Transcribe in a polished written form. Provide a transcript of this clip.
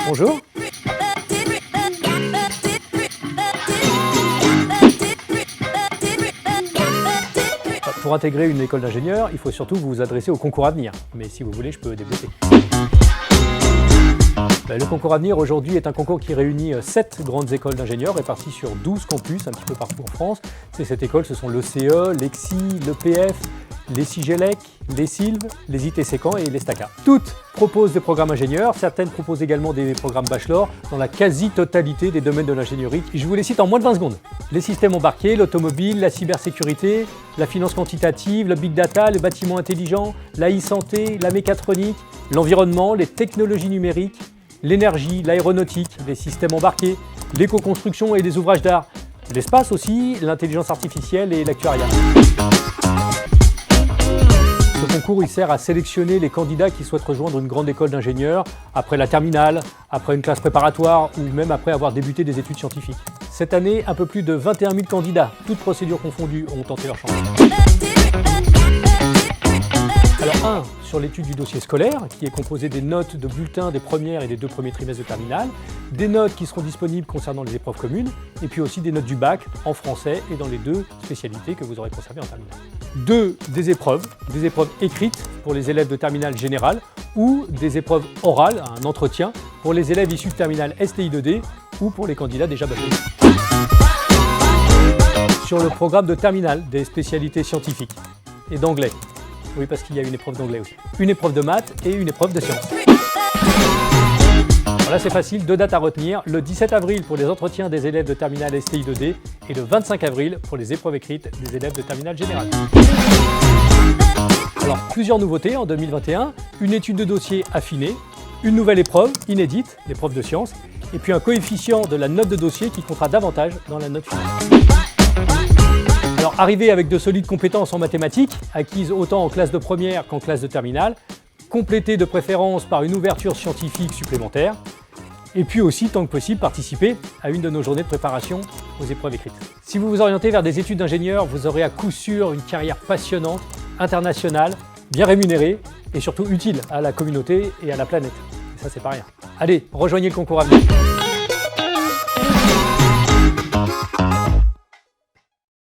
Bonjour. Pour intégrer une école d'ingénieur, il faut surtout vous adresser au concours Avenir. Mais si vous voulez, je peux développer. Le concours Avenir aujourd'hui est un concours qui réunit 7 grandes écoles d'ingénieurs réparties sur 12 campus un petit peu partout en France. Cette école, ce sont l'ECE, l'EXI, l'EPF, les CIGELEC, les SILV, les ITC Caen et les STACA. Toutes proposent des programmes ingénieurs, certaines proposent également des programmes bachelor dans la quasi-totalité des domaines de l'ingénierie. Je vous les cite en moins de 20 secondes. Les systèmes embarqués, l'automobile, la cybersécurité, la finance quantitative, le big data, les bâtiments intelligents, la e-santé, la mécatronique, l'environnement, les technologies numériques, l'énergie, l'aéronautique, les systèmes embarqués, l'éco-construction et les ouvrages d'art, l'espace aussi, l'intelligence artificielle et l'actuariat. Ce concours il sert à sélectionner les candidats qui souhaitent rejoindre une grande école d'ingénieurs après la terminale, après une classe préparatoire ou même après avoir débuté des études scientifiques. Cette année, un peu plus de 21 000 candidats, toutes procédures confondues, ont tenté leur chance. Alors sur l'étude du dossier scolaire, qui est composé des notes de bulletins des premières et des 2 premiers trimestres de terminale, des notes qui seront disponibles concernant les épreuves communes, et puis aussi des notes du bac en français et dans les 2 spécialités que vous aurez conservées en terminale. 2, des épreuves écrites pour les élèves de terminale générale ou des épreuves orales, un entretien, pour les élèves issus de terminale STI 2D ou pour les candidats déjà bacheliers. Sur le programme de terminale, des spécialités scientifiques et d'anglais. Oui, parce qu'il y a une épreuve d'anglais aussi. Une épreuve de maths et une épreuve de sciences. Voilà, c'est facile, 2 dates à retenir. Le 17 avril pour les entretiens des élèves de terminale STI 2D et le 25 avril pour les épreuves écrites des élèves de terminale générale. Alors, plusieurs nouveautés en 2021. Une étude de dossier affinée, une nouvelle épreuve inédite, l'épreuve de sciences, et puis un coefficient de la note de dossier qui comptera davantage dans la note finale. Alors, arriver avec de solides compétences en mathématiques, acquises autant en classe de première qu'en classe de terminale, complétées de préférence par une ouverture scientifique supplémentaire, et puis aussi, tant que possible, participer à une de nos journées de préparation aux épreuves écrites. Si vous vous orientez vers des études d'ingénieur, vous aurez à coup sûr une carrière passionnante, internationale, bien rémunérée, et surtout utile à la communauté et à la planète. Et ça, c'est pas rien. Allez, rejoignez le concours Avenir.